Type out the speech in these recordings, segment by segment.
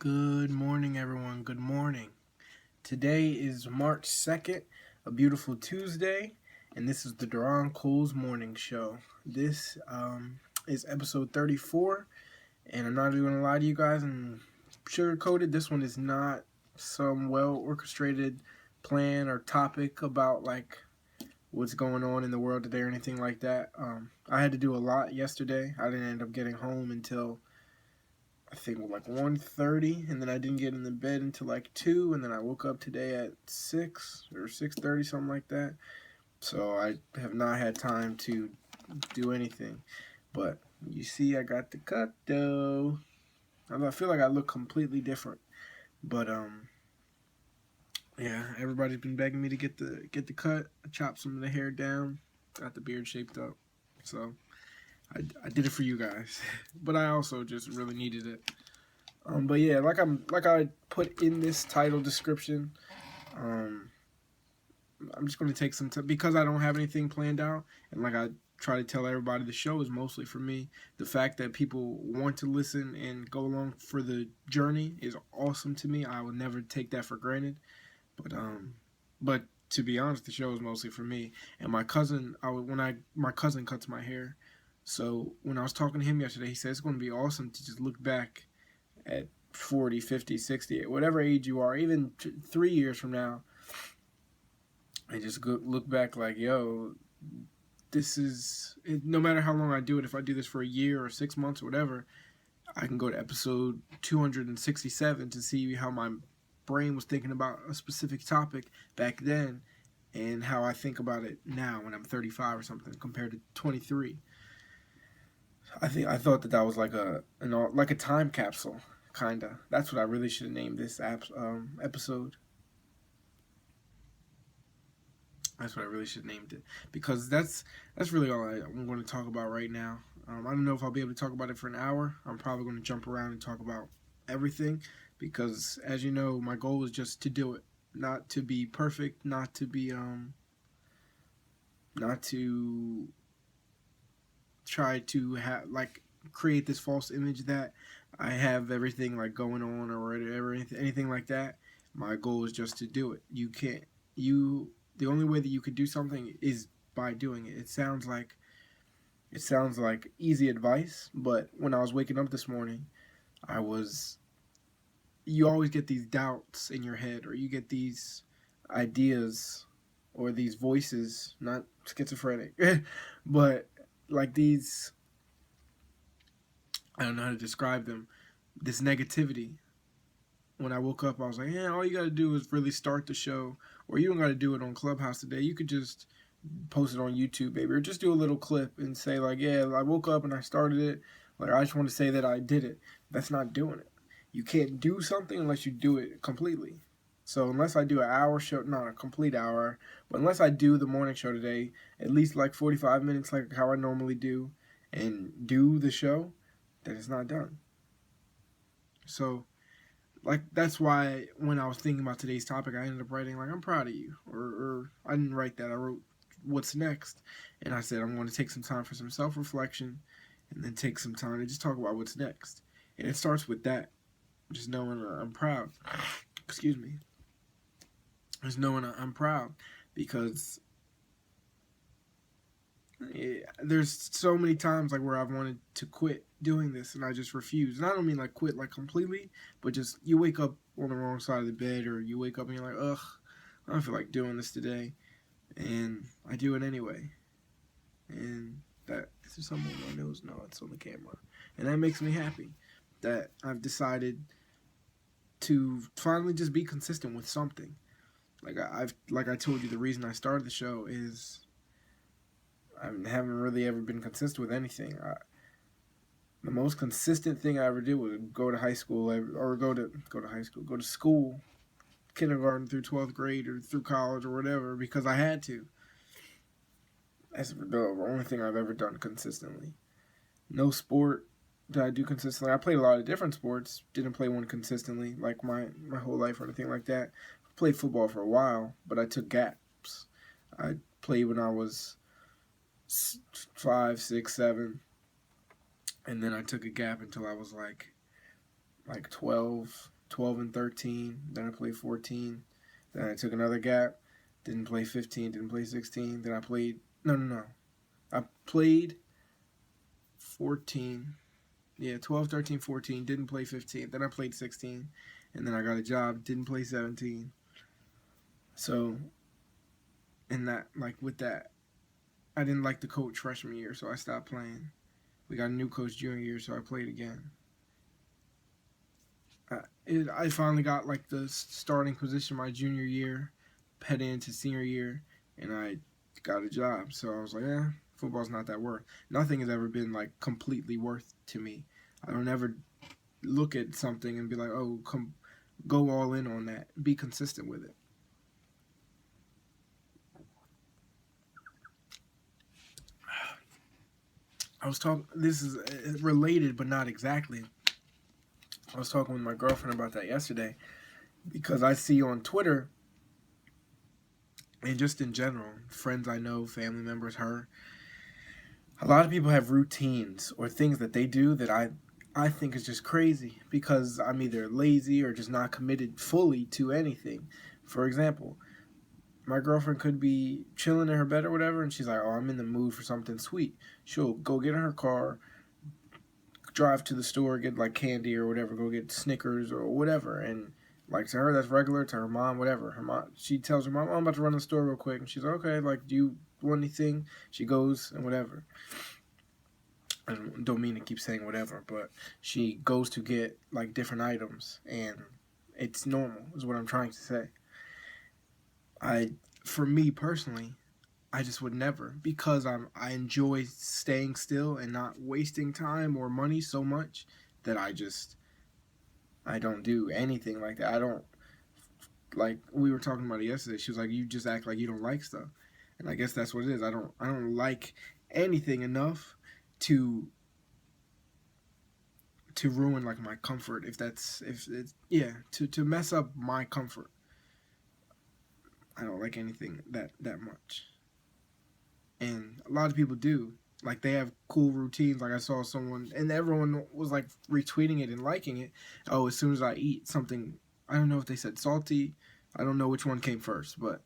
Good morning, everyone. Good morning. Today is March 2nd, a beautiful Tuesday, and this is the Duron Morning Show. This is episode 34, and I'm not even going to lie to you guys and sugarcoat it. This one is not some well orchestrated plan or topic about what's going on in the world today or anything like that. I had to do a lot yesterday. I didn't end up getting home until I think 1:30, and then I didn't get in the bed until 2, and then I woke up today at 6 or 6:30, something like that. So I have not had time to do anything. But you see, I got the cut though. I feel like I look completely different. But yeah, everybody's been begging me to get the cut. I chopped some of the hair down, got the beard shaped up. So I did it for you guys, but I also just really needed it. But yeah, like I put in this title description, I'm just going to take some time because I don't have anything planned out, and like I try to tell everybody, the show is mostly for me. The fact that people want to listen and go along for the journey is awesome to me. I will never take that for granted. But to be honest, the show is mostly for me. And my cousin, my cousin cuts my hair. So when I was talking to him yesterday, he said it's going to be awesome to just look back at 40, 50, 60, whatever age you are, even 3 years from now, and just look back like, yo, this is, no matter how long I do it, if I do this for a year or 6 months or whatever, I can go to episode 267 to see how my brain was thinking about a specific topic back then and how I think about it now when I'm 35 or something compared to 23. I thought that was like a time capsule, kinda. That's what I really should have named this episode. That's what I really should have named it, because that's really all I'm going to talk about right now. I don't know if I'll be able to talk about it for an hour. I'm probably going to jump around and talk about everything, because as you know, my goal is just to do it, not to be perfect, not to try to create this false image that I have everything going on or whatever, anything like that. My goal is just to do it. The only way that you could do something is by doing it. It sounds like easy advice, but when I was waking up this morning, you always get these doubts in your head, or you get these ideas or these voices, not schizophrenic, but these, I don't know how to describe them, this negativity. When I woke up, I was like, yeah, all you got to do is really start the show, or you don't got to do it on Clubhouse today. You could just post it on YouTube, baby, or just do a little clip and say yeah, I woke up and I started it. I just want to say that I did it. That's not doing it. You can't do something unless you do it completely. So unless I do an hour show, not a complete hour, but unless I do the morning show today, at least 45 minutes like how I normally do, and do the show, then it's not done. So that's why when I was thinking about today's topic, I ended up writing I'm proud of you, or I didn't write that. I wrote what's next, and I said I'm going to take some time for some self-reflection, and then take some time to just talk about what's next. And it starts with that, just knowing I'm proud. Excuse me. Just knowing I'm proud, because there's so many times where I've wanted to quit doing this and I just refuse. And I don't mean quit completely, but just you wake up on the wrong side of the bed, or you wake up and you're like, ugh, I don't feel like doing this today, and I do it anyway. And that, is there something on my nose? No, it's on the camera. And that makes me happy that I've decided to finally just be consistent with something. I told you, the reason I started the show is I haven't really ever been consistent with anything. The most consistent thing I ever did was go to high school, or go to school, kindergarten through 12th grade or through college or whatever, because I had to. That's the only thing I've ever done consistently. No sport did I do consistently. I played a lot of different sports, didn't play one consistently my whole life or anything like that. I played football for a while, but I took gaps. I played when I was 5, 6, 7, and then I took a gap until I was like 12 and 13. Then I played 14. Then I took another gap. Didn't play 15. Didn't play 16. Then I played. No. I played 14. Yeah, 12, 13, 14. Didn't play 15. Then I played 16. And then I got a job. Didn't play 17. So, and that, like, with that, I didn't like the coach freshman year, so I stopped playing. We got a new coach junior year, so I played again. I finally got like the starting position my junior year, heading into senior year, and I got a job. So I was like, football's not that worth. Nothing has ever been like completely worth to me. I don't ever look at something and be like, oh, go all in on that. Be consistent with it. I was talking. This is related, but not exactly. I was talking with my girlfriend about that yesterday because I see on Twitter and just in general, friends I know, family members, her, a lot of people have routines or things that they do that I think is just crazy because I'm either lazy or just not committed fully to anything. For example, my girlfriend could be chilling in her bed or whatever, and she's like, oh, I'm in the mood for something sweet. She'll go get in her car, drive to the store, get like candy or whatever, go get Snickers or whatever, and like to her that's regular, to her mom whatever. Her mom, she tells her mom, I'm about to run to the store real quick, and she's like, okay, like, do you want anything? She goes and whatever. I don't mean to keep saying whatever, but she goes to get like different items, and it's normal is what I'm trying to say. For me personally, I just would never, because I enjoy staying still and not wasting time or money so much that I don't do anything like that. I don't, like, we were talking about it yesterday. She was like, you just act like you don't like stuff. And I guess that's what it is. I don't like anything enough to ruin like my comfort, if it's to mess up my comfort. I don't like anything that much. And a lot of people do. Like, they have cool routines. Like, I saw someone, and everyone was like retweeting it and liking it. Oh, as soon as I eat something, I don't know if they said salty. I don't know which one came first, but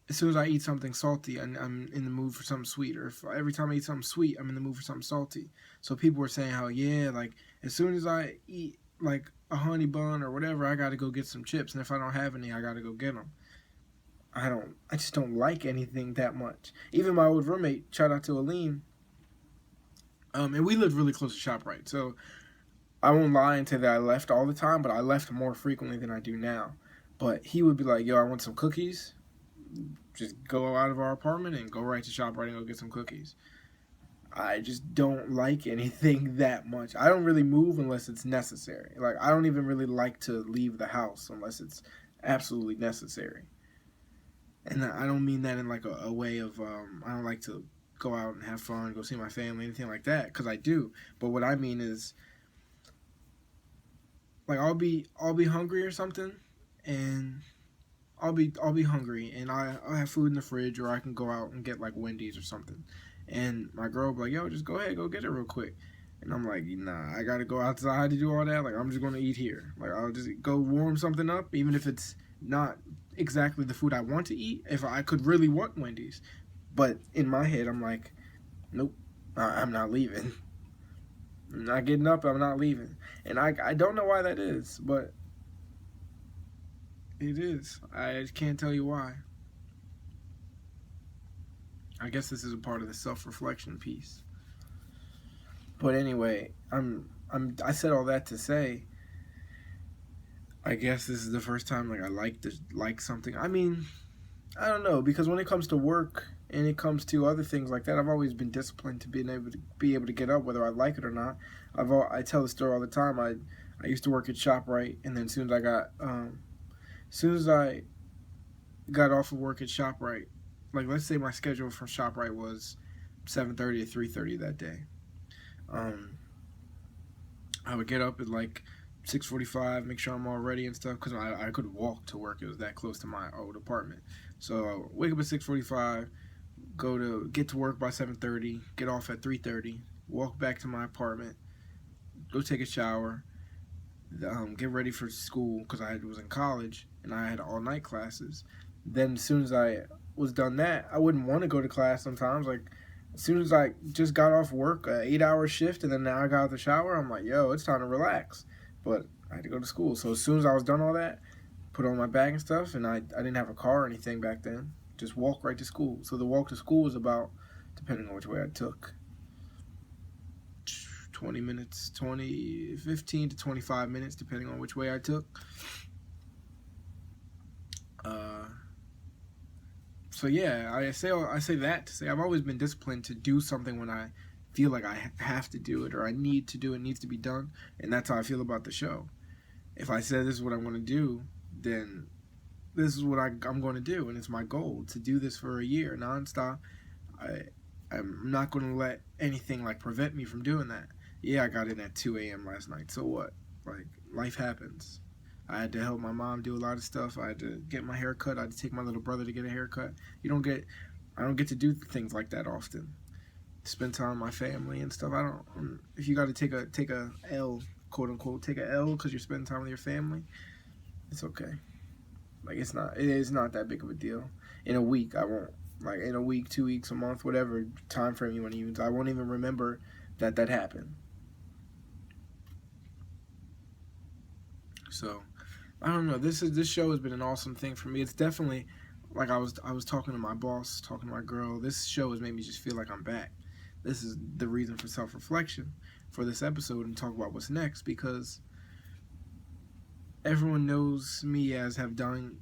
as soon as I eat something salty, I'm in the mood for something sweet. Or if every time I eat something sweet, I'm in the mood for something salty. So people were saying how, yeah, like, as soon as I eat like a honey bun or whatever, I got to go get some chips. And if I don't have any, I got to go get them. I just don't like anything that much. Even my old roommate, shout out to Aline, and we lived really close to ShopRite, so I won't lie and say that I left all the time, but I left more frequently than I do now. But he would be like, yo, I want some cookies. Just go out of our apartment and go right to ShopRite and go get some cookies. I just don't like anything that much. I don't really move unless it's necessary. Like, I don't even really like to leave the house unless it's absolutely necessary. And I don't mean that in like a way of I don't like to go out and have fun, go see my family, anything like that, because I do. But what I mean is, like, I'll be hungry or something, and I'll be hungry, and I'll have food in the fridge, or I can go out and get like Wendy's or something. And my girl will be like, yo, just go ahead, go get it real quick. And I'm like, nah, I gotta go outside to do all that. Like, I'm just gonna eat here. Like, I'll just go warm something up, even if it's not exactly the food I want to eat, if I could really want Wendy's. But in my head, I'm like, nope, I'm not leaving. I'm not getting up, I'm not leaving. And I don't know why that is, but it is. I can't tell you why. I guess this is a part of the self-reflection piece. But anyway, I said all that to say, I guess this is the first time like I like something. I mean, I don't know, because when it comes to work and it comes to other things like that, I've always been disciplined to be able to get up whether I like it or not. I tell the story all the time. I used to work at ShopRite, and then as soon as I got off of work at ShopRite, like, let's say my schedule for ShopRite was 7:30 to 3:30 that day. I would get up at like 6:45, make sure I'm all ready and stuff, because I could walk to work. It was that close to my old apartment. So I wake up at 6:45, get to work by 7:30, get off at 3:30, walk back to my apartment, go take a shower, get ready for school because was in college and I had all night classes. Then as soon as I was done that, I wouldn't want to go to class sometimes. Like as soon as I just got off work, an 8-hour shift, and then now I got out the shower, I'm like, yo, it's time to relax. But I had to go to school. So as soon as I was done all that, put on my bag and stuff, and I didn't have a car or anything back then. Just walk right to school. So the walk to school was about, depending on which way I took, 20 minutes, 15 to 25 minutes, depending on which way I took. So yeah, I say that to say I've always been disciplined to do something when I feel like I have to do it or I need to do it, needs to be done, and that's how I feel about the show. If I said this is what I want to do, then this is what I'm going to do, and it's my goal to do this for a year nonstop. I'm not going to let anything like prevent me from doing that. Yeah, I got in at 2 a.m. last night. So what? Like, life happens. I had to help my mom do a lot of stuff. I had to get my hair cut. I had to take my little brother to get a haircut. I don't get to do things like that often. Spend time with my family and stuff. If you got to take a L, quote unquote, take a L because you're spending time with your family, it's okay. Like it is not that big of a deal. In a week, I won't. Like in a week, 2 weeks, a month, whatever time frame you want to use, I won't even remember that happened. So, I don't know. This show has been an awesome thing for me. It's definitely, like I was talking to my boss, talking to my girl. This show has made me just feel like I'm back. This is the reason for self-reflection for this episode and talk about what's next, because everyone knows me as to have done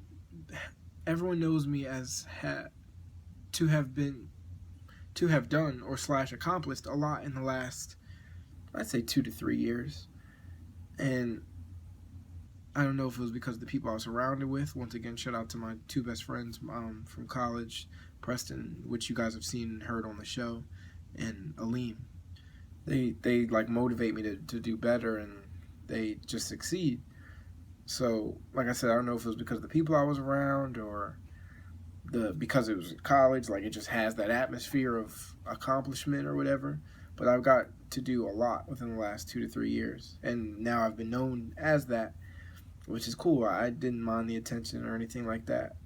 or / accomplished a lot in the last, I'd say 2 to 3 years. And I don't know if it was because of the people I was surrounded with. Once again, shout out to my 2 best friends from college, Preston, which you guys have seen and heard on the show, and Aleem. They like motivate me to do better, and they just succeed. So, like I said, I don't know if it was because of the people I was around or because it was college, like it just has that atmosphere of accomplishment or whatever. But I've got to do a lot within the last 2 to 3 years, and now I've been known as that, which is cool. I didn't mind the attention or anything like that,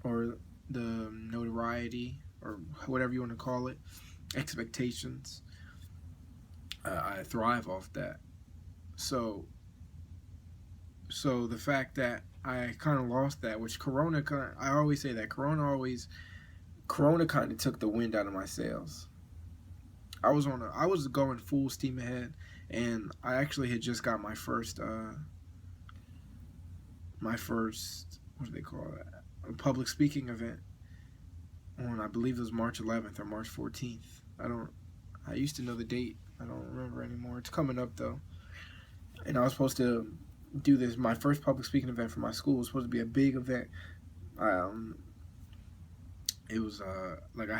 or the notoriety, or whatever you want to call it, expectations. I thrive off that. So the fact that I kind of lost that, which I always say that Corona kind of took the wind out of my sails. I was going full steam ahead, and I actually had just got my first what do they call it? A public speaking event on, I believe it was March 11th or March 14th. I used to know the date. I don't remember anymore. It's coming up though. And I was supposed to do this. My first public speaking event for my school was supposed to be a big event. It was like I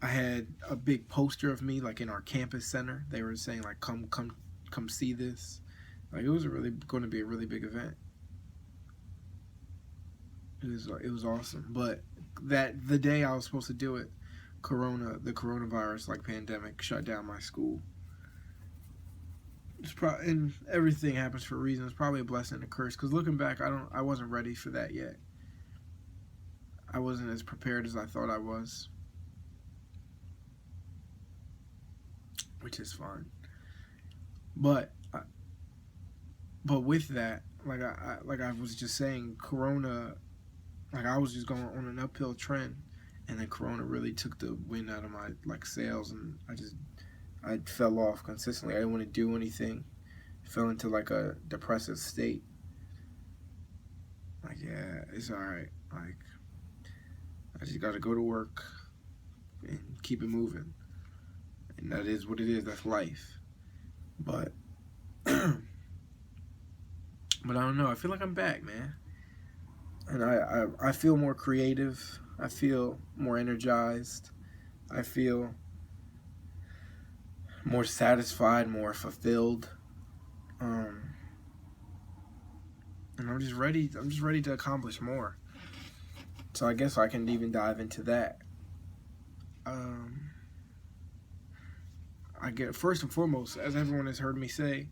had a big poster of me like in our campus center. They were saying like come see this. Like it was going to be a really big event. It was awesome. But the day I was supposed to do it, the coronavirus like pandemic shut down my school. And everything happens for a reason. It's probably a blessing and a curse. Because looking back, I wasn't ready for that yet. I wasn't as prepared as I thought I was, which is fine. But with that, like I was just saying, Corona, like I was just going on an uphill trend, and then Corona really took the wind out of my like sails, and I fell off consistently. I didn't want to do anything. Fell into like a depressive state. Like, yeah, it's alright. Like, I just gotta go to work and keep it moving. And that is what it is. That's life. But I don't know. I feel like I'm back, man. And I feel more creative. I feel more energized. I feel more satisfied, more fulfilled. And I'm just ready to accomplish more. So I guess I can even dive into that. I get, first and foremost, as everyone has heard me say,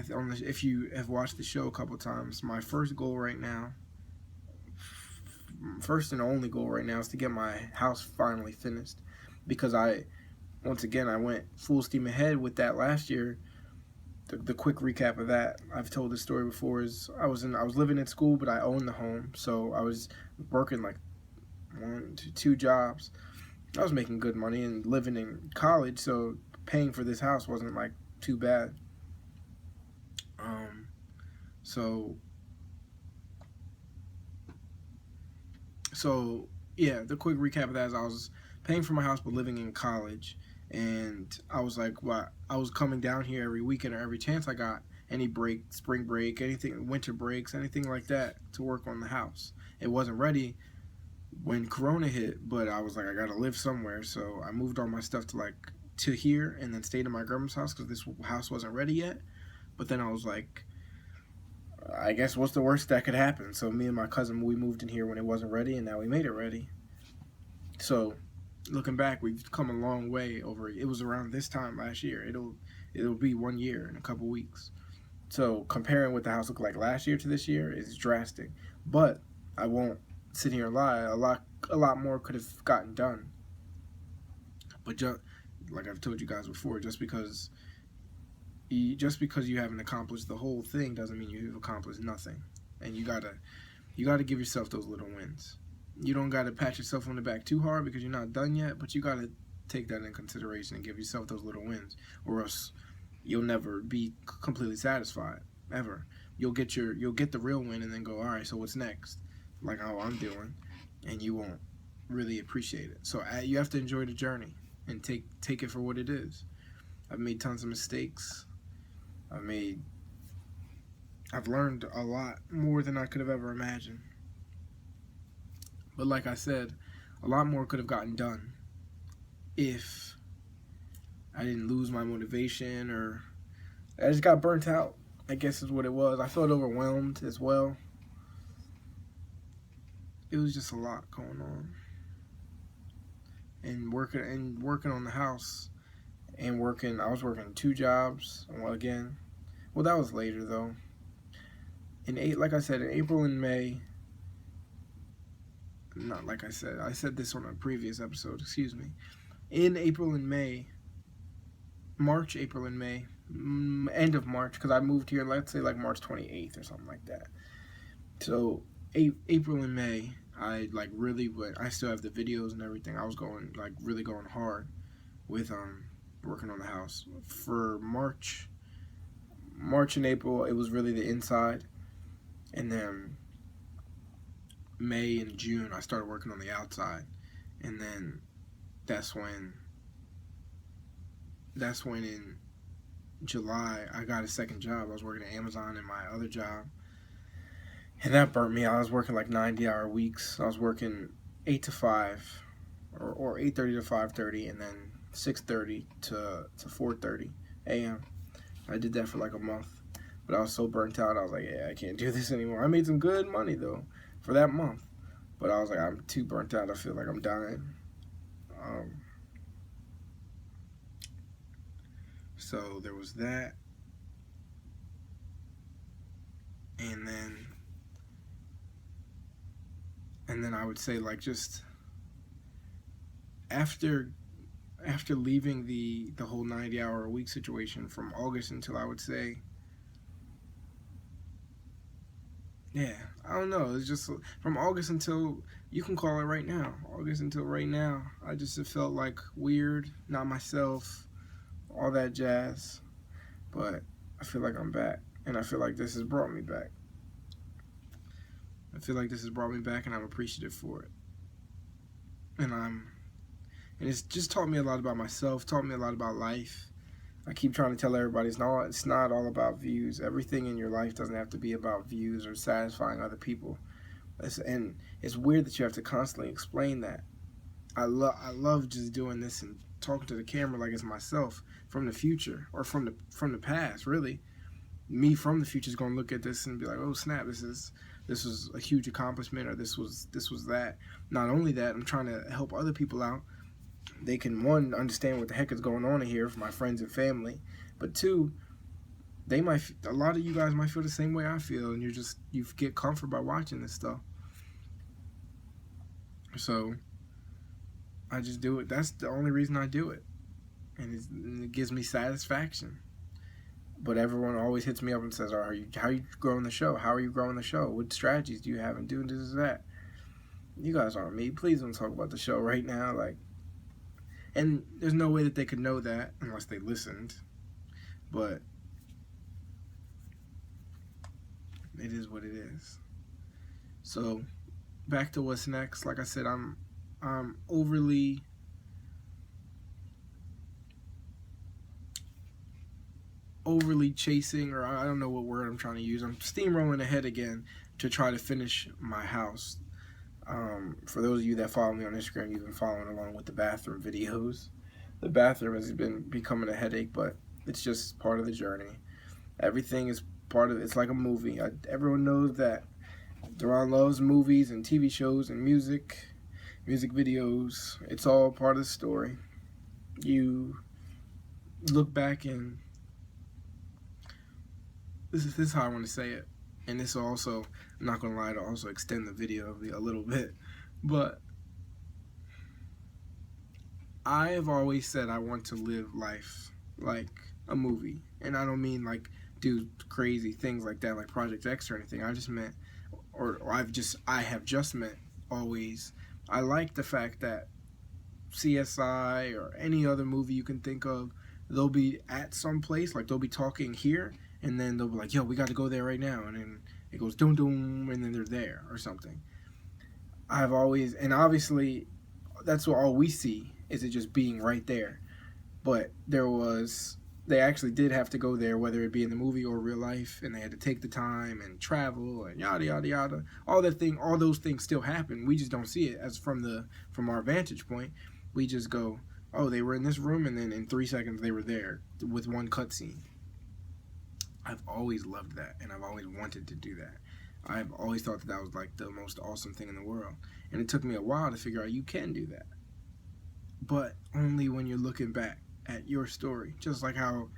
if you have watched the show a couple times, my first goal right now, first and only goal right now, is to get my house finally finished, because once again, I went full steam ahead with that last year. The quick recap of that, I've told this story before, is I was living in school, but I owned the home, so I was working like 1 to 2 jobs. I was making good money and living in college, so paying for this house wasn't like too bad. So yeah, the quick recap of that is I was paying for my house but living in college, and I was like, what? I was coming down here every weekend or every chance I got, any break, spring break, anything, winter breaks, anything like that, to work on the house. It wasn't ready when Corona hit, but I was like, I gotta live somewhere, so I moved all my stuff to here, and then stayed in my grandma's house because this house wasn't ready yet. But then I was like, I guess what's the worst that could happen? So me and my cousin, we moved in here when it wasn't ready, and now we made it ready. So looking back, we've come a long way over. It was around this time last year. It'll be 1 year in a couple weeks. So comparing what the house looked like last year to this year is drastic. But I won't sit here and lie. A lot more could have gotten done. But like I've told you guys before, just because you haven't accomplished the whole thing doesn't mean you've accomplished nothing. And you gotta give yourself those little wins. You don't gotta pat yourself on the back too hard because you're not done yet, but you gotta take that in consideration and give yourself those little wins, or else you'll never be completely satisfied ever. You'll get the real win and then go, all right, so what's next? Like how I'm doing, and you won't really appreciate it. So you have to enjoy the journey and take it for what it is. I've made tons of mistakes. I've learned a lot more than I could have ever imagined. But like I said, a lot more could have gotten done if I didn't lose my motivation, or I just got burnt out, I guess is what it was. I felt overwhelmed as well. It was just a lot going on. And working on the house, and I was working 2 jobs. Well, that was later though. Like I said, in April and May, not like I said this on a previous episode, excuse me. In April and May, April and May, end of March, because I moved here, let's say like March 28th or something like that. So April and May, I still have the videos and everything. I was really going hard with working on the house. For March and April, it was really the inside, and then May and June I started working on the outside, and then that's when in July I got a second job. I was working at Amazon in my other job, and that burnt me out. I was working like 90-hour weeks. I was working 8 to 5 or 8:30 to 5:30, and then 6:30 to 4:30 a.m. I did that for like a month, but I was so burnt out. I was like, yeah, I can't do this anymore. I made some good money though for that month, but I was like, I'm too burnt out. I feel like I'm dying. So there was that, and then I would say, like, just after leaving the whole 90-hour a week situation from August until, I would say, yeah, I don't know, it's just from August until, you can call it right now, August until right now, I just have felt like weird, not myself, all that jazz. But I feel like I'm back, and I feel like this has brought me back. And I'm appreciative for it. And it's just taught me a lot about myself, taught me a lot about life. I keep trying to tell everybody it's not all about views. Everything in your life doesn't have to be about views or satisfying other people. And it's weird that you have to constantly explain that. I love just doing this and talking to the camera like it's myself from the future, or from the past, really. Me from the future is going to look at this and be like, oh snap, this was a huge accomplishment, or this was that. Not only that, I'm trying to help other people out. They can, one, understand what the heck is going on in here for my friends and family, but two, a lot of you guys might feel the same way I feel, and you get comfort by watching this stuff. So I just do it. That's the only reason I do it, and it gives me satisfaction. But everyone always hits me up and says, "Oh, how are you growing the show? How are you growing the show? What strategies do you have in doing this and that?" You guys aren't me. Please don't talk about the show right now. Like, and there's no way that they could know that unless they listened. But it is what it is. So back to what's next. Like I said, I'm overly chasing, or I don't know what word I'm trying to use. I'm steamrolling ahead again to try to finish my house. For those of you that follow me on Instagram, you've been following along with the bathroom videos. The bathroom has been becoming a headache, but it's just part of the journey. Everything is part of it. It's like a movie. Everyone knows that Duron loves movies and TV shows and music videos. It's all part of the story. You look back and this is how I want to say it. And this also, I'm not going to lie, to also extend the video a little bit. But I have always said I want to live life like a movie. And I don't mean like do crazy things like that, like Project X or anything. I just meant, I have just meant always, I like the fact that CSI or any other movie you can think of, they'll be at some place, like they'll be talking here, and then they'll be like, yo, we got to go there right now. And then it goes doom doom, and then they're there or something. I've always, and obviously, that's what all we see, is it just being right there. But they actually did have to go there, whether it be in the movie or real life, and they had to take the time and travel and yada yada yada. All those things still happen. We just don't see it as from our vantage point. We just go, oh, they were in this room, and then in 3 seconds they were there with one cutscene. I've always loved that, and I've always wanted to do that. I've always thought that was like the most awesome thing in the world. And it took me a while to figure out you can do that. But only when you're looking back at your story. Just like how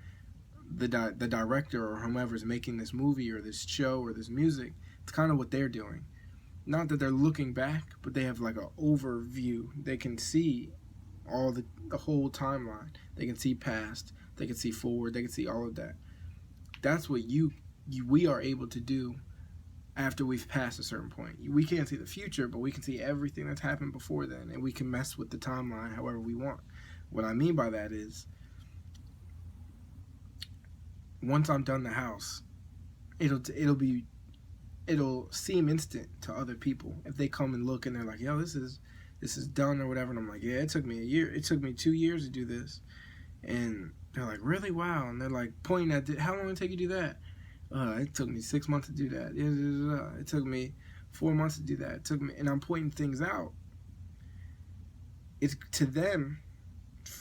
the director or whomever is making this movie or this show or this music, it's kind of what they're doing. Not that they're looking back, but they have like an overview. They can see all the whole timeline. They can see past. They can see forward. They can see all of that. That's what we are able to do after we've passed a certain point. We can't see the future, but we can see everything that's happened before then, and we can mess with the timeline however we want. What I mean by that is, once I'm done the house, it'll seem instant to other people. If they come and look and they're like, yo, this is done or whatever, and I'm like, yeah, it took me a year. It took me 2 years to do this. And they're like, really? Wow. And they're like pointing at how long did it take you to do that? It took me 6 months to do that. It took me 4 months to do that. It took me, and I'm pointing things out. It's to them,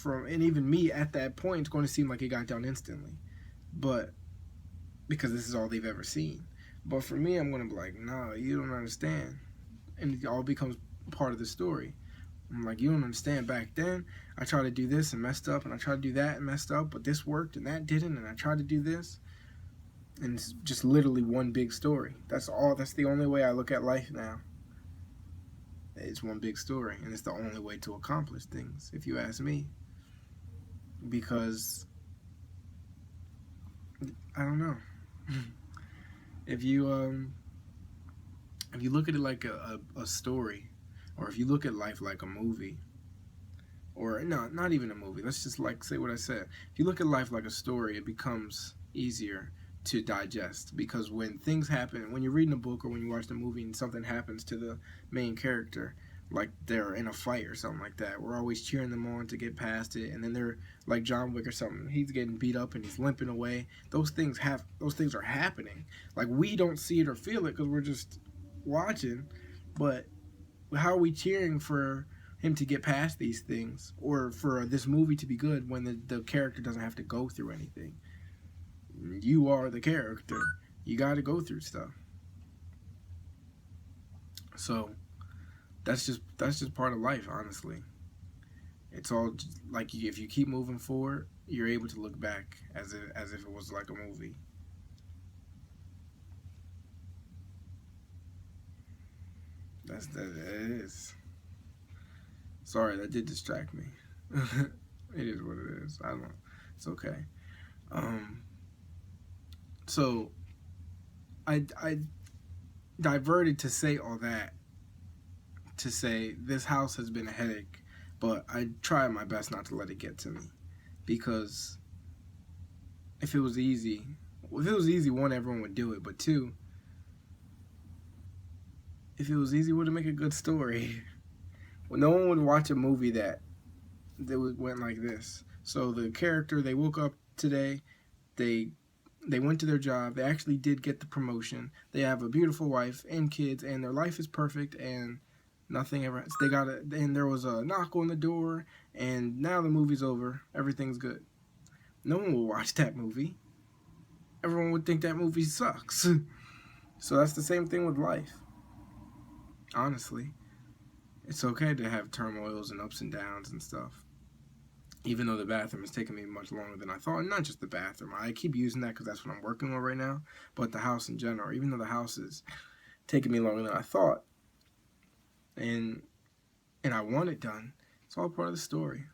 and even me at that point, it's going to seem like it got done instantly, but because this is all they've ever seen. But for me, I'm going to be like, no, you don't understand, and it all becomes part of the story. I'm like, you don't understand. Back then, I tried to do this and messed up, and I tried to do that and messed up, but this worked and that didn't, and I tried to do this. And it's just literally one big story. That's all. That's the only way I look at life now. It's one big story, and it's the only way to accomplish things, if you ask me. Because I don't know. If you look at it like a story, or if you look at life like a movie, or no, not even a movie. Let's just like say what I said. If you look at life like a story, it becomes easier to digest, because when things happen, when you're reading a book or when you watch the movie and something happens to the main character, like they're in a fight or something like that, we're always cheering them on to get past it, and then they're like John Wick or something, he's getting beat up and he's limping away. Those things are happening. Like, we don't see it or feel it because we're just watching, but how are we cheering for him to get past these things, or for this movie to be good when the character doesn't have to go through anything? You are the character. You got to go through stuff. So that's just part of life, honestly. It's all just, like, if you keep moving forward, you're able to look back as if it was like a movie. It is. Sorry, that did distract me. It is what it is. I don't. It's okay. Um. So I diverted to say all that to say this house has been a headache, but I try my best not to let it get to me, because if it was easy, one, everyone would do it, but two, if it was easy, would it make a good story? Well, no one would watch a movie that went like this. So the character, they woke up today, they went to their job, they actually did get the promotion, they have a beautiful wife and kids, and their life is perfect, and nothing ever. They got it, and there was a knock on the door, and now the movie's over. Everything's good. No one will watch that movie. Everyone would think that movie sucks. So that's the same thing with life. Honestly, it's okay to have turmoils and ups and downs and stuff. Even though the bathroom is taking me much longer than I thought, and not just the bathroom. I keep using that because that's what I'm working on right now. But the house in general, even though the house is taking me longer than I thought, and I want it done, it's all part of the story.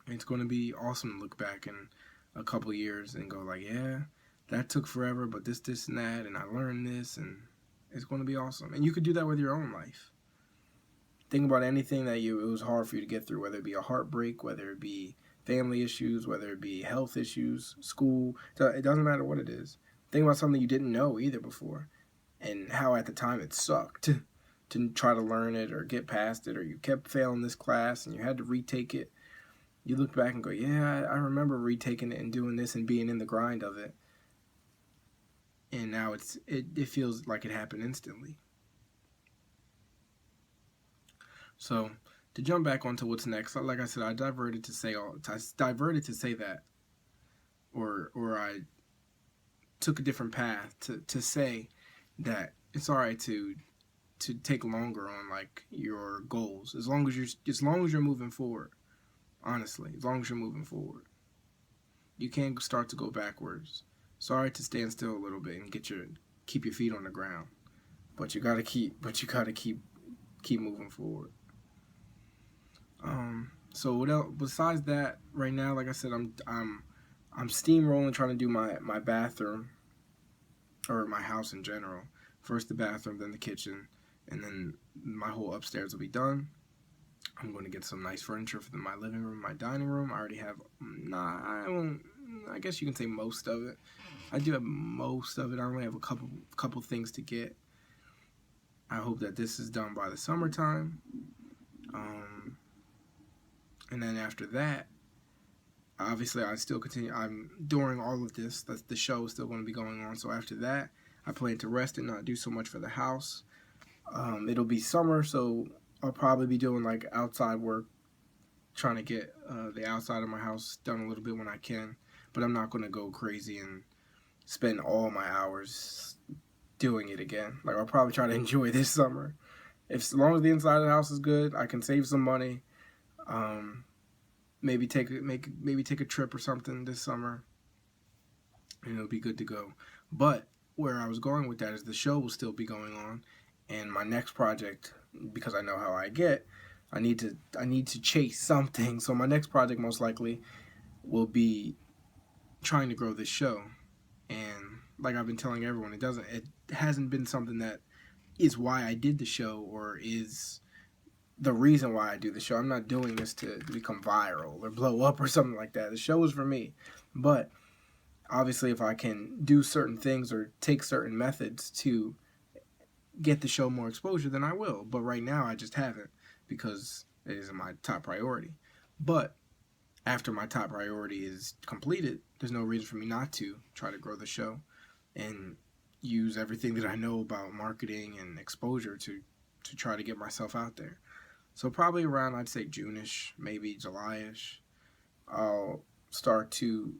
And it's going to be awesome to look back in a couple years and go like, yeah, that took forever, but this, and that, and I learned this, and it's going to be awesome. And you could do that with your own life. Think about anything that it was hard for you to get through, whether it be a heartbreak, whether it be family issues, whether it be health issues, school. It doesn't matter what it is. Think about something you didn't know either before, and how at the time it sucked to try to learn it or get past it, or you kept failing this class and you had to retake it. You look back and go, yeah, I remember retaking it and doing this and being in the grind of it. And now it feels like it happened instantly. So to jump back onto what's next, like I said, I diverted to say that, or I took a different path to say that it's all right to take longer on like your goals, as long as you're moving forward. Honestly, as long as you're moving forward, you can't start to go backwards. It's all right to stand still a little bit and keep your feet on the ground, but you gotta keep moving forward. So what else besides that? Right now, like I said, I'm steamrolling trying to do my bathroom, or my house in general. First the bathroom, then the kitchen, and then my whole upstairs will be done. I'm going to get some nice furniture for my living room, my dining room. I already have, I guess you can say most of it. I do have most of it. I only have a couple things to get. I hope that this is done by the summertime. And then after that, obviously I still continue. During all of this, the show is still going to be going on. So after that, I plan to rest and not do so much for the house. It'll be summer, so I'll probably be doing like outside work, trying to get the outside of my house done a little bit when I can. But I'm not going to go crazy and spend all my hours doing it again. Like, I'll probably try to enjoy this summer. As long as the inside of the house is good, I can save some money. Maybe take a trip or something this summer, and it'll be good to go. But where I was going with that is the show will still be going on, and my next project, because I know how I get, I need to chase something. So my next project most likely will be trying to grow this show. And like I've been telling everyone, it hasn't been something that is why I did the show or is the reason why I do the show. I'm not doing this to become viral or blow up or something like that. The show is for me. But obviously if I can do certain things or take certain methods to get the show more exposure, then I will. But right now I just haven't, because it isn't my top priority. But after my top priority is completed, there's no reason for me not to try to grow the show and use everything that I know about marketing and exposure to try to get myself out there. So probably around, I'd say June-ish, maybe July-ish, I'll start to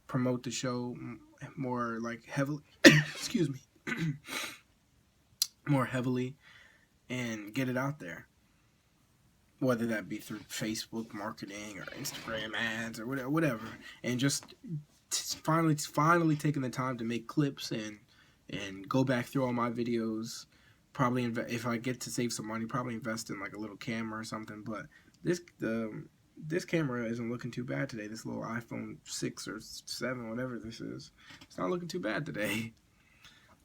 promote the show more like heavily, excuse me, more heavily, and get it out there. Whether that be through Facebook marketing or Instagram ads or whatever. And just finally taking the time to make clips and go back through all my videos Probably if I get to save some money, probably invest in like a little camera or something. But this camera isn't looking too bad today. This little iPhone 6 or 7, whatever this is, it's not looking too bad today.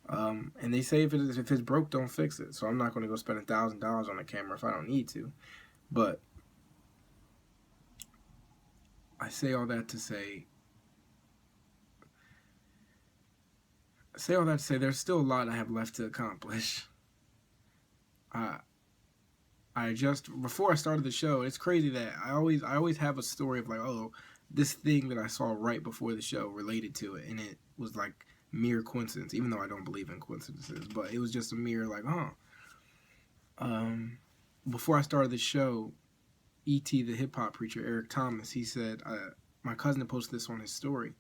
And they say if it's broke, don't fix it. So I'm not going to go spend $1,000 on a camera if I don't need to. But I say all that to say there's still a lot I have left to accomplish. I just, before I started the show, it's crazy that I always have a story of like, oh, this thing that I saw right before the show related to it, and it was like mere coincidence, even though I don't believe in coincidences, but it was just a mere like, before I started the show, E.T. the hip hop preacher, Eric Thomas, he said, my cousin posted this on his story,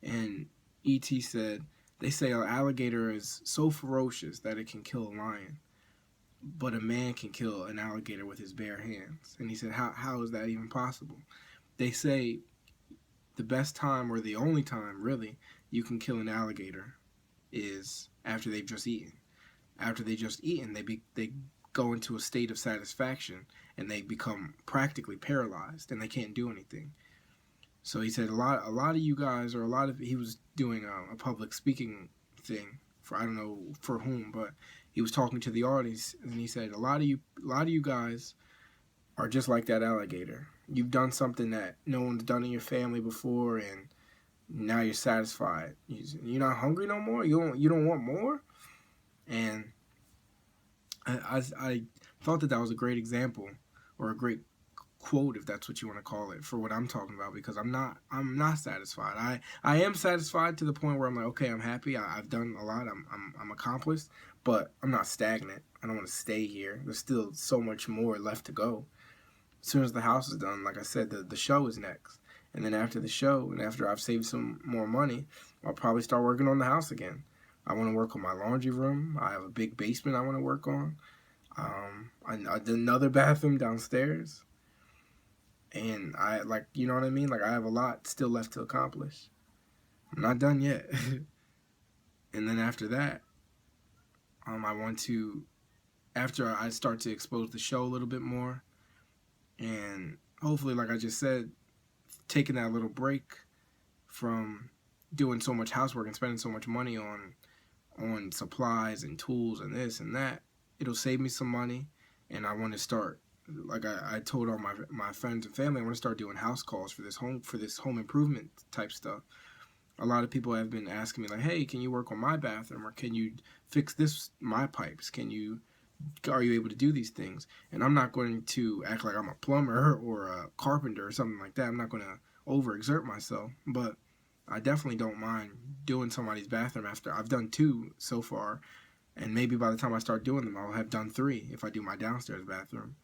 and E.T. said, they say an alligator is so ferocious that it can kill a lion, but a man can kill an alligator with his bare hands. And he said, how is that even possible? They say the best time, or the only time really, you can kill an alligator is after they've just eaten. After they just eaten, they go into a state of satisfaction and they become practically paralyzed and they can't do anything. So he said a lot of you guys, or he was doing a public speaking thing for, I don't know for whom, but he was talking to the audience, and he said a lot of you guys are just like that alligator. You've done something that no one's done in your family before, and now you're satisfied. You're not hungry no more. You don't want more. And I thought that was a great example, or a great quote, if that's what you want to call it, for what I'm talking about, because I'm not satisfied. I am satisfied to the point where I'm like, okay, I'm happy. I've done a lot. I'm accomplished, but I'm not stagnant. I don't want to stay here. There's still so much more left to go. As soon as the house is done, like I said, the show is next. And then after the show, and after I've saved some more money, I'll probably start working on the house again. I want to work on my laundry room. I have a big basement I want to work on. Another bathroom downstairs. And I, like, you know what I mean? Like, I have a lot still left to accomplish. I'm not done yet. And then after that, I want to, after I start to expose the show a little bit more, and hopefully, like I just said, taking that little break from doing so much housework and spending so much money on supplies and tools and this and that, it'll save me some money. And I want to start, like I told all my friends and family, I want to start doing house calls for this home improvement type stuff. A lot of people have been asking me like, hey, can you work on my bathroom, or can you fix my pipes? Are you able to do these things? And I'm not going to act like I'm a plumber or a carpenter or something like that. I'm not going to overexert myself, but I definitely don't mind doing somebody's bathroom after I've done 2 so far. And maybe by the time I start doing them, I'll have done 3 if I do my downstairs bathroom.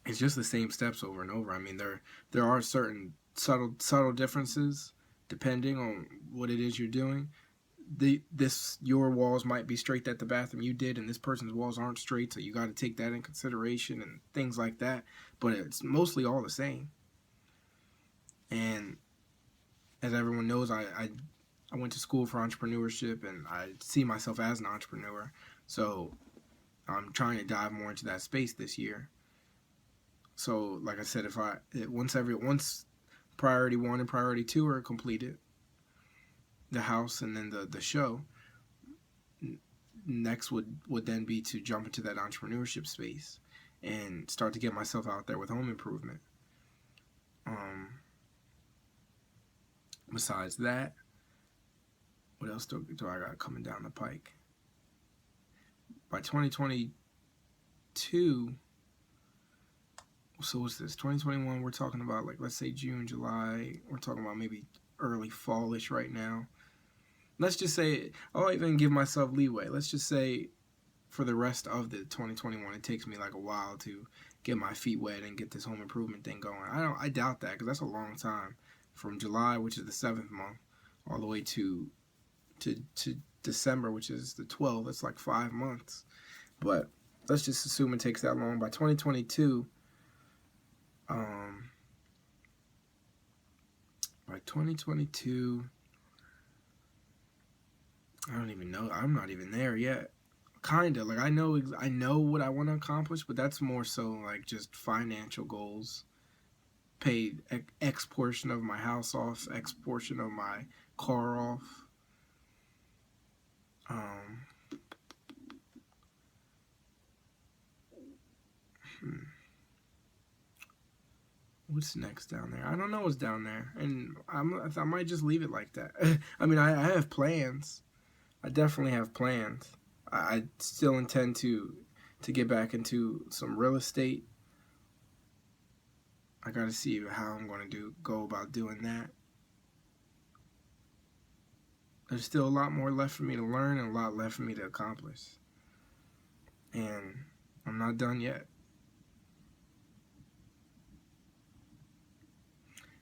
It's just the same steps over and over. I mean, there are certain subtle differences depending on what it is you're doing. Your walls might be straight that the bathroom you did, and this person's walls aren't straight, so you got to take that in consideration and things like that. But it's mostly all the same. And as everyone knows, I went to school for entrepreneurship, and I see myself as an entrepreneur. So I'm trying to dive more into that space this year. So, like I said, once priority 1 and priority 2 are completed, the house and then the show, next would then be to jump into that entrepreneurship space and start to get myself out there with home improvement. Besides that, what else do I got coming down the pike? By 2022, so what's this? 2021, we're talking about, like, let's say June, July. We're talking about maybe early fallish right now. Let's just say, I'll even give myself leeway. Let's just say for the rest of the 2021, it takes me like a while to get my feet wet and get this home improvement thing going. I doubt that, because that's a long time. From July, which is the 7th month, all the way to December, which is the 12th. That's like 5 months. But let's just assume it takes that long. By 2022, I don't even know. I'm not even there yet. kind of like I know what I want to accomplish, but that's more so like just financial goals. Pay X portion of my house off, X portion of my car off. Um, what's next down there? I don't know what's down there, and I might just leave it like that. I mean, I have plans. I definitely have plans. I still intend to get back into some real estate. I got to see how I'm going to go about doing that. There's still a lot more left for me to learn and a lot left for me to accomplish. And I'm not done yet.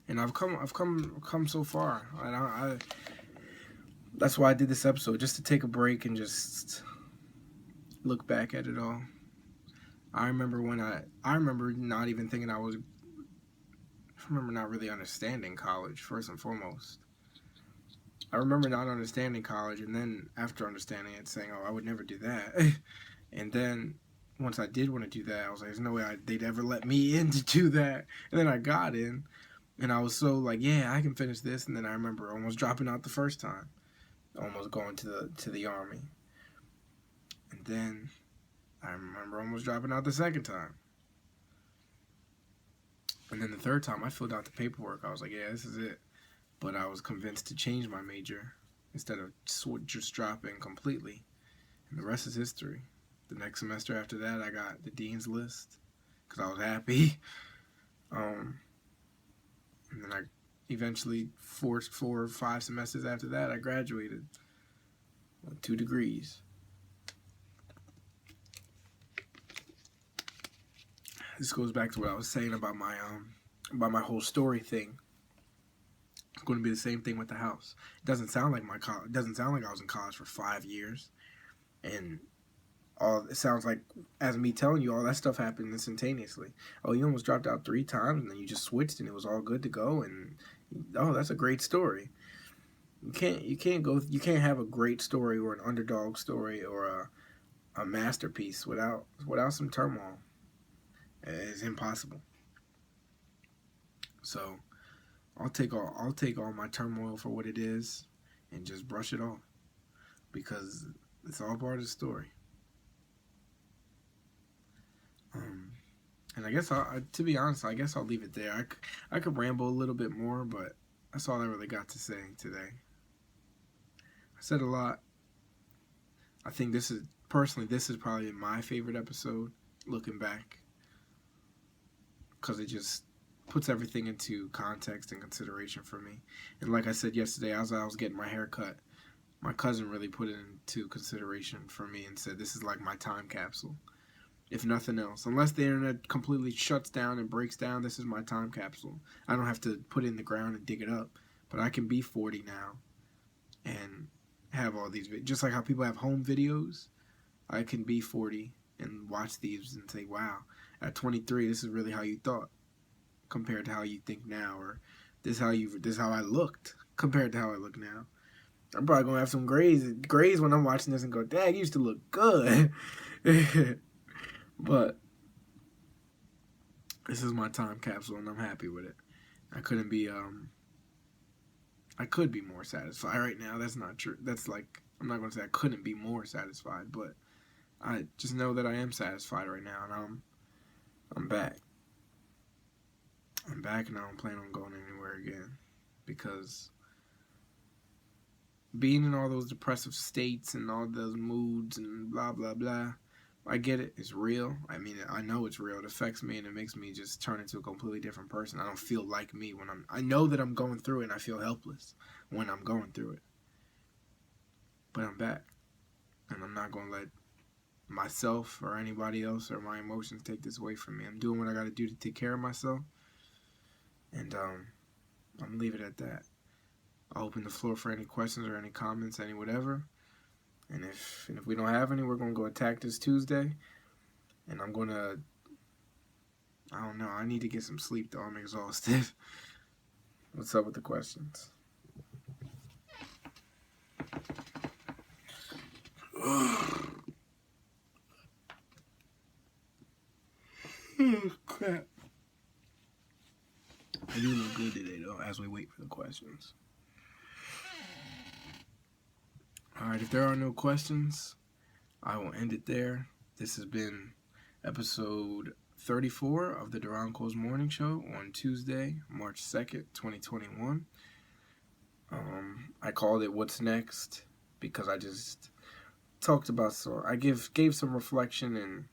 And I've come so far. And that's why I did this episode, just to take a break and just look back at it all. I remember not even thinking I remember not really understanding college, first and foremost. I remember not understanding college, and then after understanding it, saying, oh, I would never do that. And then once I did want to do that, I was like, there's no way they'd ever let me in to do that. And then I got in, and I was so like, yeah, I can finish this. And then I remember almost dropping out the first time, almost going to the Army. And then I remember almost dropping out the second time. And then the third time, I filled out the paperwork. I was like, yeah, this is it. But I was convinced to change my major instead of just dropping completely. And the rest is history. The next semester after that, I got the dean's list because I was happy. And then I eventually, 4 or 5 semesters after that, I graduated with 2 degrees. This goes back to what I was saying about my whole story thing. It's going to be the same thing with the house. It doesn't sound like it doesn't sound like I was in college for 5 years, and it sounds like, as me telling you, all that stuff happened instantaneously. Oh, you almost dropped out 3 times, and then you just switched, and it was all good to go. And oh, that's a great story. You can't have a great story or an underdog story or a masterpiece without some turmoil. It's impossible. So I'll take all my turmoil for what it is and just brush it off, because it's all part of the story. And I guess to be honest, I guess I'll leave it there. I could ramble a little bit more, but that's all I really got to say today. I said a lot. I think this is probably my favorite episode, looking back, because it just puts everything into context and consideration for me. And like I said yesterday, as I was getting my hair cut, my cousin really put it into consideration for me and said, this is like my time capsule. If nothing else, unless the internet completely shuts down and breaks down, this is my time capsule. I don't have to put it in the ground and dig it up, but I can be 40 now and have all these, just like how people have home videos. I can be 40 and watch these and say, wow, at 23, this is really how you thought compared to how you think now, or this is how I looked compared to how I look now. I'm probably gonna have some grays when I'm watching this and go, dang, you used to look good. But this is my time capsule, and I'm happy with it. I could be more satisfied right now. That's not true. That's like, I'm not gonna say I couldn't be more satisfied, but I just know that I am satisfied right now, and I'm back. I'm back, and I don't plan on going anywhere again, because being in all those depressive states and all those moods and blah blah blah, I get it. It's real. I mean, I know it's real. It affects me, and it makes me just turn into a completely different person. I don't feel like me when I know that I'm going through it, and I feel helpless when I'm going through it. But I'm back, and I'm not going to let myself or anybody else or my emotions take this away from me. I'm doing what I got to do to take care of myself, and I'm going to leave it at that. I'll open the floor for any questions or any comments, any whatever. And if we don't have any, we're going to go attack this Tuesday. And I'm going to, I don't know, I need to get some sleep though. I'm exhausted. What's up with the questions? as we wait for the questions. Alright, if there are no questions, I will end it there. This has been episode 34 of the Duron Morning Show on Tuesday, March 2nd, 2021. I called it What's Next because I just talked about, so I gave some reflection and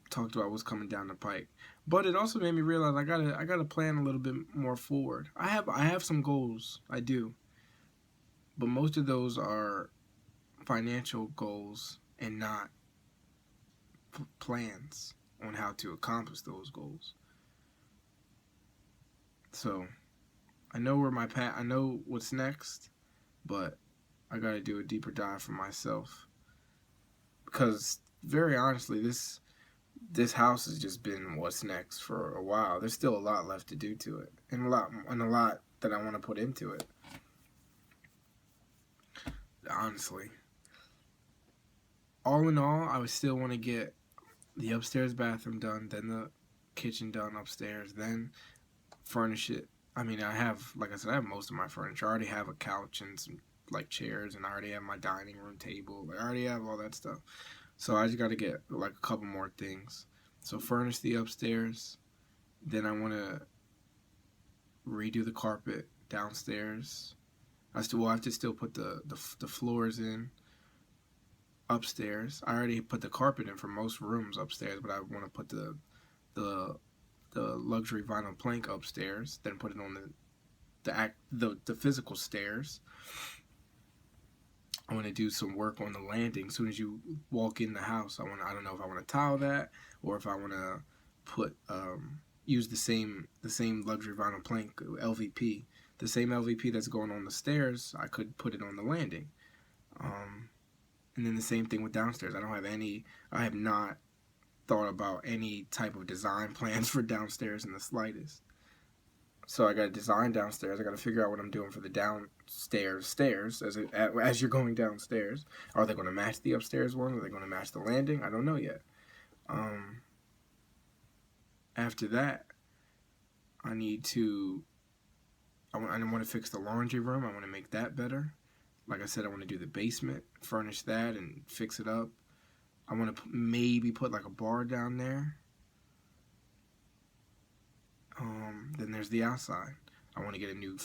talked about what's coming down the pike. But it also made me realize I gotta plan a little bit more forward. I have some goals, I do. But most of those are financial goals and not plans on how to accomplish those goals. So I know where I know what's next, but I gotta do a deeper dive for myself. Because very honestly, this house has just been what's next for a while. There's still a lot left to do to it, and a lot that I want to put into it. Honestly, all in all, I would still want to get the upstairs bathroom done, then the kitchen done upstairs, then furnish it. I mean, I have most of my furniture. I already have a couch and some like chairs, and I already have my dining room table. Like, I already have all that stuff. So I just got to get like a couple more things. So furnish the upstairs. Then I want to redo the carpet downstairs. I have to still put the floors in upstairs. I already put the carpet in for most rooms upstairs, but I want to put the luxury vinyl plank upstairs. Then put it on the physical stairs. I want to do some work on the landing. As soon as you walk in the house, I don't know if I want to tile that or if I want to put use the same luxury vinyl plank LVP, the same LVP that's going on the stairs. I could put it on the landing, and then the same thing with downstairs. I have not thought about any type of design plans for downstairs in the slightest. So I got to design downstairs. I got to figure out what I'm doing for the downstairs stairs as you're going downstairs. Are they going to match the upstairs one? Are they going to match the landing? I don't know yet. After that, I want to fix the laundry room. I want to make that better. Like I said, I want to do the basement, furnish that, and fix it up. I want to maybe put like a bar down there. Then there's the outside. I want to get a new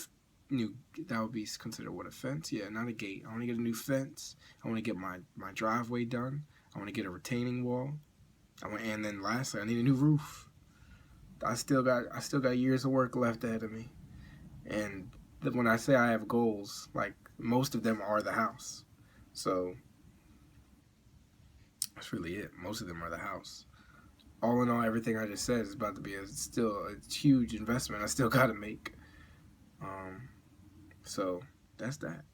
that would be considered what, a fence? Yeah, not a gate. I want to get a new fence. I want to get my driveway done. I want to get a retaining wall. And then lastly, I need a new roof. I still got years of work left ahead of me. And when I say I have goals, like most of them are the house. So that's really it. Most of them are the house. All in all, everything I just said is about to be still a huge investment I still got to make. So that's that.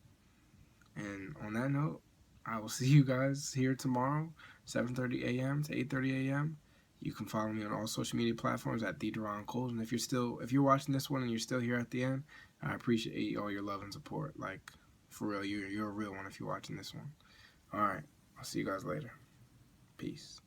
And on that note, I will see you guys here tomorrow, 7:30 a.m. to 8:30 a.m. You can follow me on all social media platforms at the Duron Coles. And if you're watching this one and you're still here at the end, I appreciate all your love and support. Like, for real, you're a real one if you're watching this one. All right, I'll see you guys later. Peace.